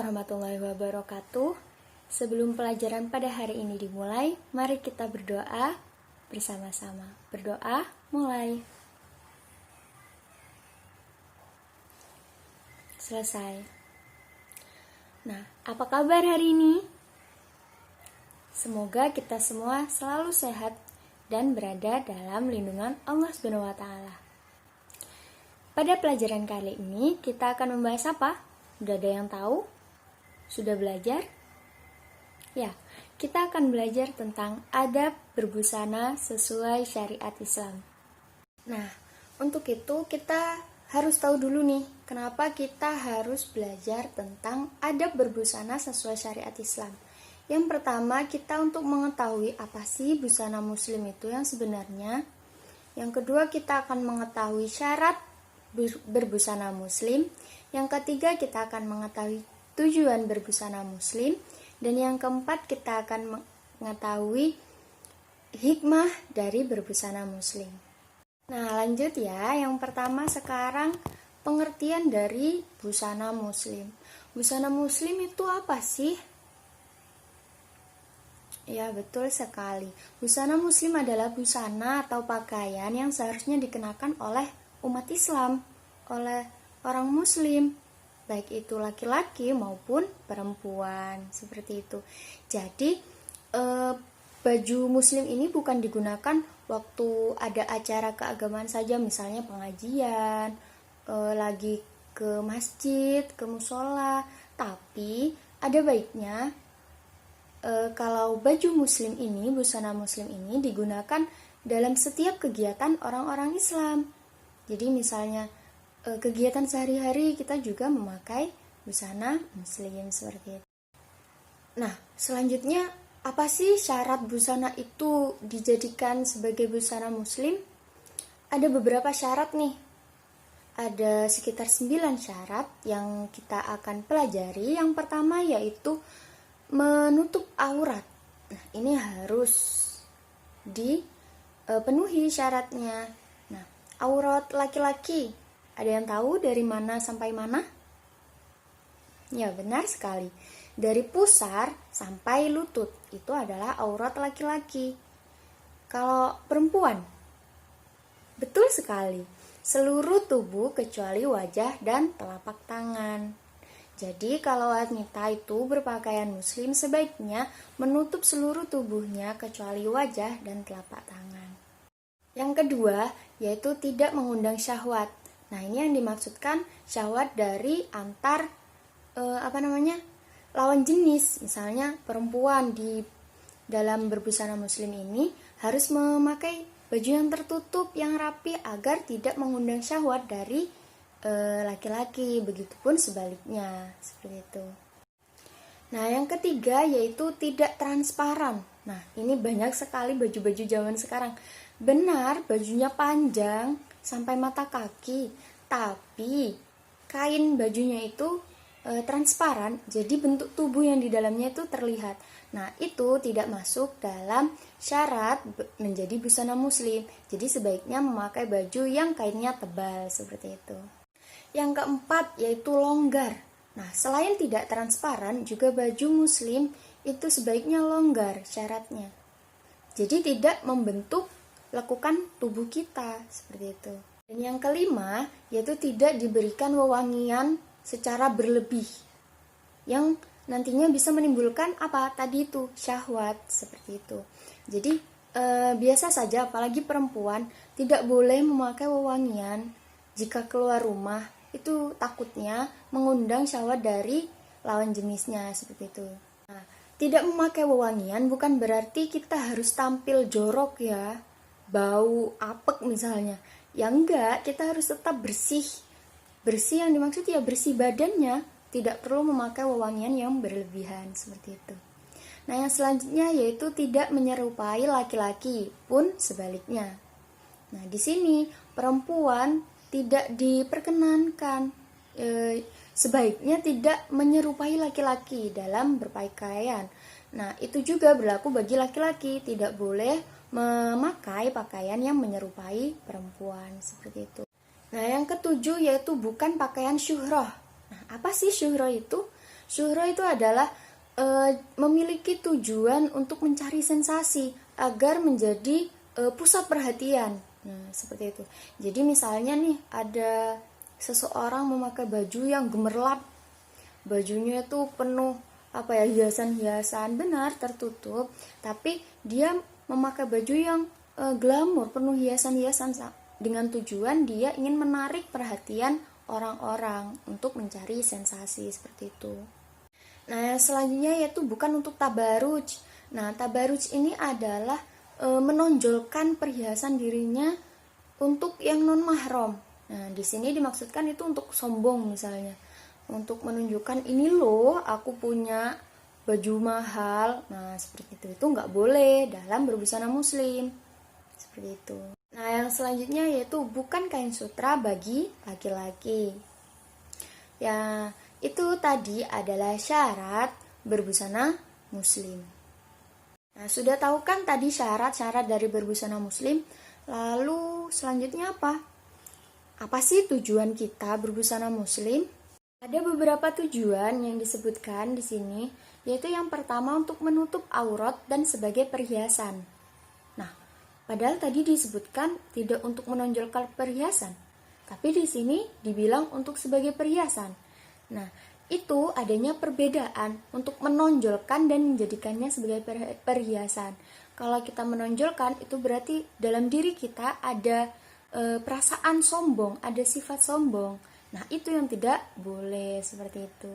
warahmatullahi wabarakatuh. Sebelum pelajaran pada hari ini dimulai, mari kita berdoa bersama-sama. Berdoa, mulai. Selesai. Nah, apa kabar hari ini? Semoga kita semua selalu sehat dan berada dalam lindungan Allah SWT. Pada pelajaran kali ini, kita akan membahas apa? Sudah ada yang tahu? Sudah belajar? Ya, kita akan belajar tentang adab berbusana sesuai syariat Islam. Nah, untuk itu kita harus tahu dulu nih, kenapa kita harus belajar tentang adab berbusana sesuai syariat Islam. Yang pertama, kita untuk mengetahui apa sih busana muslim itu yang sebenarnya. Yang kedua, kita akan mengetahui syarat berbusana muslim. Yang ketiga, kita akan mengetahui tujuan berbusana muslim. Dan yang keempat, kita akan mengetahui hikmah dari berbusana muslim. Nah, lanjut ya. Yang pertama sekarang pengertian dari busana muslim. Busana muslim itu apa sih? Ya, betul sekali. Busana muslim adalah busana atau pakaian yang seharusnya dikenakan oleh umat Islam, oleh orang muslim, baik itu laki-laki maupun perempuan, seperti itu. Jadi baju muslim ini bukan digunakan waktu ada acara keagamaan saja, misalnya pengajian, lagi ke masjid, ke musola. Tapi ada baiknya kalau baju muslim ini, busana muslim ini digunakan dalam setiap kegiatan orang-orang Islam. Jadi misalnya kegiatan sehari-hari kita juga memakai busana muslim seperti itu. Nah, selanjutnya apa sih syarat busana itu dijadikan sebagai busana muslim? Ada beberapa syarat nih. Ada sekitar 9 syarat yang kita akan pelajari. Yang pertama yaitu menutup aurat. Nah, ini harus dipenuhi syaratnya. Nah, aurat laki-laki, ada yang tahu dari mana sampai mana? Ya, benar sekali. Dari pusar sampai lutut, itu adalah aurat laki-laki. Kalau perempuan, betul sekali. Seluruh tubuh kecuali wajah dan telapak tangan. Jadi kalau wanita itu berpakaian muslim sebaiknya menutup seluruh tubuhnya kecuali wajah dan telapak tangan. Yang kedua, yaitu tidak mengundang syahwat. Nah, ini yang dimaksudkan syahwat dari antar lawan jenis. Misalnya perempuan di dalam berbusana muslim ini harus memakai baju yang tertutup, yang rapi agar tidak mengundang syahwat dari laki-laki. Begitupun sebaliknya, seperti itu. Nah, yang ketiga yaitu tidak transparan. Nah, ini banyak sekali baju-baju zaman sekarang. Benar, bajunya panjang sampai mata kaki, tapi kain bajunya itu transparan, jadi bentuk tubuh yang di dalamnya itu terlihat. Nah, itu tidak masuk dalam syarat menjadi busana muslim. Jadi sebaiknya memakai baju yang kainnya tebal, seperti itu. Yang keempat yaitu longgar. Nah, selain tidak transparan, juga baju muslim itu sebaiknya longgar syaratnya. Jadi tidak membentuk lekukan tubuh kita, seperti itu. Dan yang kelima yaitu tidak diberikan wewangian secara berlebih yang nantinya bisa menimbulkan apa tadi itu, syahwat, seperti itu. Jadi biasa saja, apalagi perempuan tidak boleh memakai wewangian jika keluar rumah, itu takutnya mengundang syahwat dari lawan jenisnya, seperti itu. Nah, tidak memakai wewangian bukan berarti kita harus tampil jorok ya, bau apek misalnya. Ya enggak, kita harus tetap bersih. Bersih yang dimaksud ya bersih badannya, tidak perlu memakai wewangian yang berlebihan, seperti itu. Nah, yang selanjutnya yaitu tidak menyerupai laki-laki, pun sebaliknya. Nah, di sini perempuan tidak diperkenankan, sebaiknya tidak menyerupai laki-laki dalam berpakaian. Nah, itu juga berlaku bagi laki-laki, tidak boleh memakai pakaian yang menyerupai perempuan, seperti itu. Nah, yang ketujuh yaitu bukan pakaian syuhrah. Nah, apa sih syuhrah itu? Syuhro itu adalah memiliki tujuan untuk mencari sensasi agar menjadi pusat perhatian. Nah, seperti itu. Jadi misalnya nih ada seseorang memakai baju yang gemerlap, bajunya itu penuh hiasan-hiasan, benar tertutup, tapi dia memakai baju yang glamor, penuh hiasan-hiasan dengan tujuan dia ingin menarik perhatian orang-orang untuk mencari sensasi seperti itu. Nah, selanjutnya yaitu bukan untuk tabaruj. Nah, tabaruj ini adalah menonjolkan perhiasan dirinya untuk yang non mahram. Nah, di sini dimaksudkan itu untuk sombong misalnya. Untuk menunjukkan ini loh, aku punya baju mahal. Nah, seperti itu. Itu nggak boleh dalam berbusana muslim. Seperti itu. Nah, yang selanjutnya yaitu bukan kain sutra bagi laki-laki. Ya, itu tadi adalah syarat berbusana muslim. Nah, sudah tahu kan tadi syarat-syarat dari berbusana muslim? Lalu selanjutnya apa? Apa sih tujuan kita berbusana muslim? Ada beberapa tujuan yang disebutkan di sini, yaitu yang pertama untuk menutup aurat dan sebagai perhiasan. Nah, padahal tadi disebutkan tidak untuk menonjolkan perhiasan, tapi di sini dibilang untuk sebagai perhiasan. Nah, itu adanya perbedaan untuk menonjolkan dan menjadikannya sebagai perhiasan. Kalau kita menonjolkan, itu berarti dalam diri kita ada perasaan sombong, ada sifat sombong. Nah, itu yang tidak boleh seperti itu.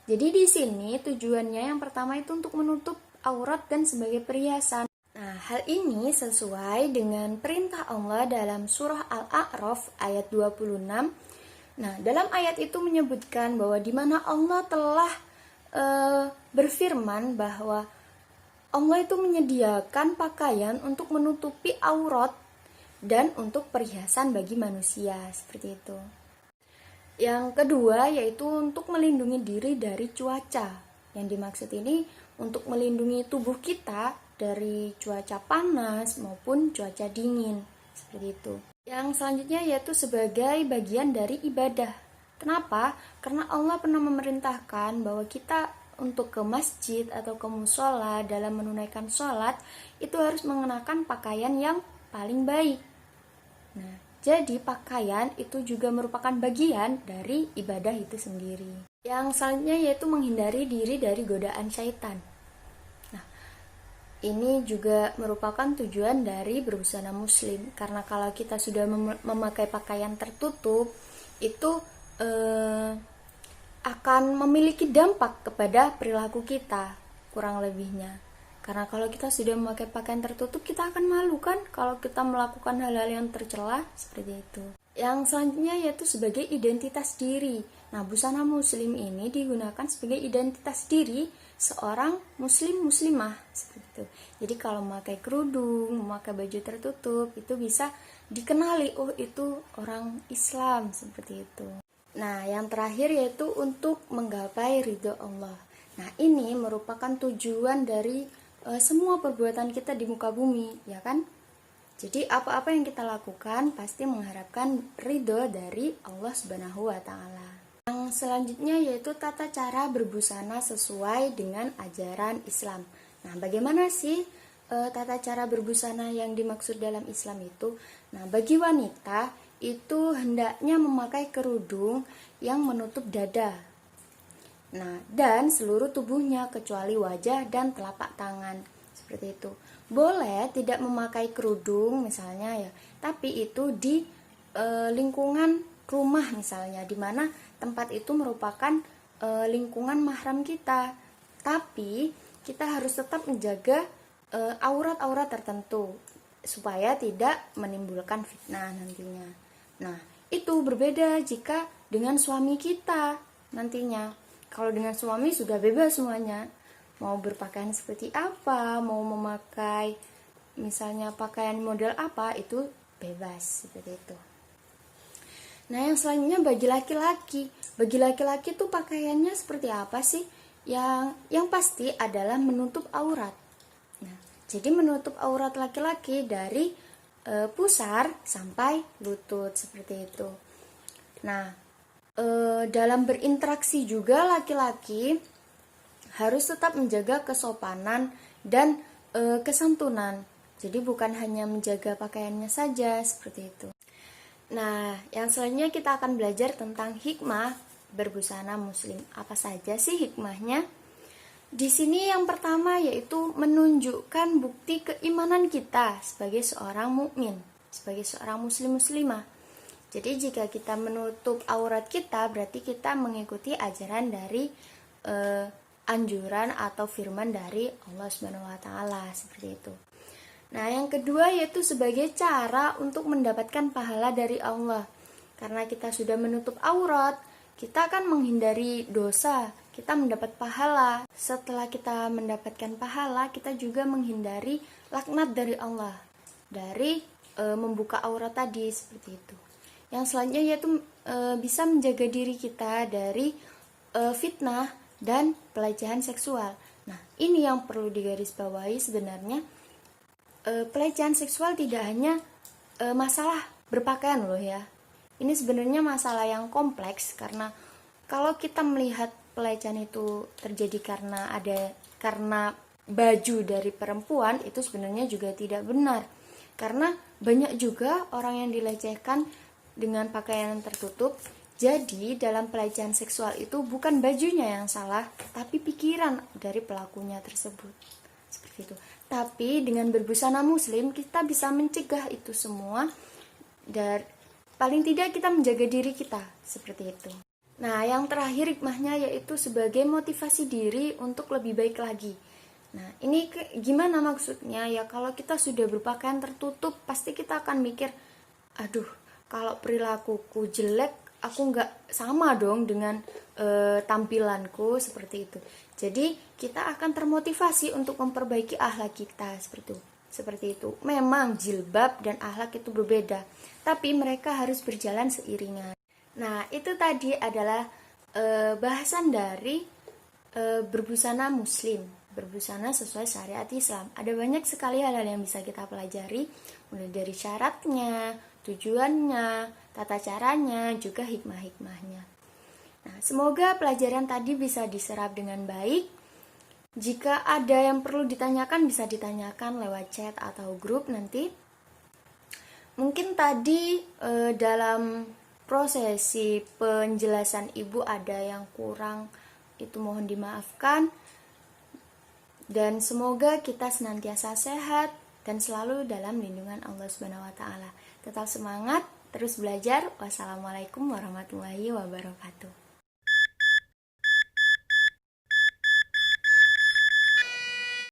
Jadi di sini tujuannya yang pertama itu untuk menutup aurat dan sebagai perhiasan. Nah, hal ini sesuai dengan perintah Allah dalam surah Al-A'raf ayat 26. Nah, dalam ayat itu menyebutkan bahwa di mana Allah telah berfirman bahwa Allah itu menyediakan pakaian untuk menutupi aurat dan untuk perhiasan bagi manusia, seperti itu. Yang kedua yaitu untuk melindungi diri dari cuaca. Yang dimaksud ini untuk melindungi tubuh kita dari cuaca panas maupun cuaca dingin, seperti itu. Yang selanjutnya yaitu sebagai bagian dari ibadah. Kenapa? Karena Allah pernah memerintahkan bahwa kita untuk ke masjid atau ke musola dalam menunaikan sholat itu harus mengenakan pakaian yang paling baik. Nah, jadi pakaian itu juga merupakan bagian dari ibadah itu sendiri. Yang selanjutnya yaitu menghindari diri dari godaan syaitan. Ini juga merupakan tujuan dari berbusana muslim, karena kalau kita sudah memakai pakaian tertutup itu akan memiliki dampak kepada perilaku kita kurang lebihnya. Karena kalau kita sudah memakai pakaian tertutup, kita akan malu kan kalau kita melakukan hal-hal yang tercela seperti itu. Yang selanjutnya yaitu sebagai identitas diri. Nah, busana muslim ini digunakan sebagai identitas diri seorang muslimah seperti itu. Jadi kalau memakai kerudung, memakai baju tertutup itu bisa dikenali, oh itu orang Islam seperti itu. Nah, yang terakhir yaitu untuk menggapai ridho Allah. Nah, ini merupakan tujuan dari semua perbuatan kita di muka bumi, ya kan? Jadi apa-apa yang kita lakukan pasti mengharapkan ridho dari Allah Subhanahu wa taala. Yang selanjutnya yaitu tata cara berbusana sesuai dengan ajaran Islam. Nah, bagaimana sih tata cara berbusana yang dimaksud dalam Islam itu? Nah, bagi wanita itu hendaknya memakai kerudung yang menutup dada. Nah, dan seluruh tubuhnya kecuali wajah dan telapak tangan. Seperti itu. Boleh tidak memakai kerudung misalnya ya, tapi itu di lingkungan rumah misalnya, di mana tempat itu merupakan lingkungan mahram kita. Tapi kita harus tetap menjaga aurat-aurat tertentu supaya tidak menimbulkan fitnah nantinya. Nah, itu berbeda jika dengan suami kita nantinya. Kalau dengan suami sudah bebas semuanya. Mau berpakaian seperti apa, mau memakai misalnya pakaian model apa, itu bebas seperti itu. Nah, yang selanjutnya bagi laki-laki. Bagi laki-laki tuh pakaiannya seperti apa sih? Yang pasti adalah menutup aurat. Nah, jadi menutup aurat laki-laki dari pusar sampai lutut seperti itu. Nah, dalam berinteraksi juga laki-laki harus tetap menjaga kesopanan dan kesantunan. Jadi bukan hanya menjaga pakaiannya saja, seperti itu. Nah, yang selanjutnya kita akan belajar tentang hikmah berbusana muslim. Apa saja sih hikmahnya? Di sini yang pertama yaitu menunjukkan bukti keimanan kita sebagai seorang mukmin, sebagai seorang muslimah. Jadi jika kita menutup aurat kita, berarti kita mengikuti ajaran dari anjuran atau firman dari Allah Subhanahu wa taala, seperti itu. Nah, yang kedua yaitu sebagai cara untuk mendapatkan pahala dari Allah. Karena kita sudah menutup aurat, kita akan menghindari dosa, kita mendapat pahala. Setelah kita mendapatkan pahala, kita juga menghindari laknat dari Allah, dari membuka aurat tadi, seperti itu. Yang selanjutnya yaitu bisa menjaga diri kita dari fitnah dan pelecehan seksual. Nah, ini yang perlu digarisbawahi sebenarnya. Pelecehan seksual tidak hanya masalah berpakaian loh ya. Ini sebenarnya masalah yang kompleks, karena kalau kita melihat pelecehan itu terjadi karena baju dari perempuan, itu sebenarnya juga tidak benar. Karena banyak juga orang yang dilecehkan dengan pakaian yang tertutup. Jadi dalam pelecehan seksual itu bukan bajunya yang salah, tapi pikiran dari pelakunya tersebut. Seperti itu. Tapi dengan berbusana muslim kita bisa mencegah itu semua, dan paling tidak kita menjaga diri kita, seperti itu. Nah, yang terakhir hikmahnya yaitu sebagai motivasi diri untuk lebih baik lagi. Nah, ini gimana maksudnya ya? Kalau kita sudah berpakaian tertutup, pasti kita akan mikir, aduh, kalau perilakuku jelek, aku nggak sama dong dengan tampilanku, seperti itu. Jadi kita akan termotivasi untuk memperbaiki akhlak kita, seperti itu. Memang jilbab dan akhlak itu berbeda, tapi mereka harus berjalan seiringan. Nah, itu tadi adalah bahasan dari berbusana muslim, berbusana sesuai syariat Islam. Ada banyak sekali hal-hal yang bisa kita pelajari, mulai dari syaratnya, tujuannya, tata caranya, juga hikmah-hikmahnya. Nah, semoga pelajaran tadi bisa diserap dengan baik. Jika ada yang perlu ditanyakan, bisa ditanyakan lewat chat atau grup nanti. Mungkin tadi dalam prosesi penjelasan ibu ada yang kurang, itu mohon dimaafkan. Dan semoga kita senantiasa sehat dan selalu dalam lindungan Allah Subhanahu wa taala. Tetap semangat, terus belajar. Wassalamualaikum warahmatullahi wabarakatuh.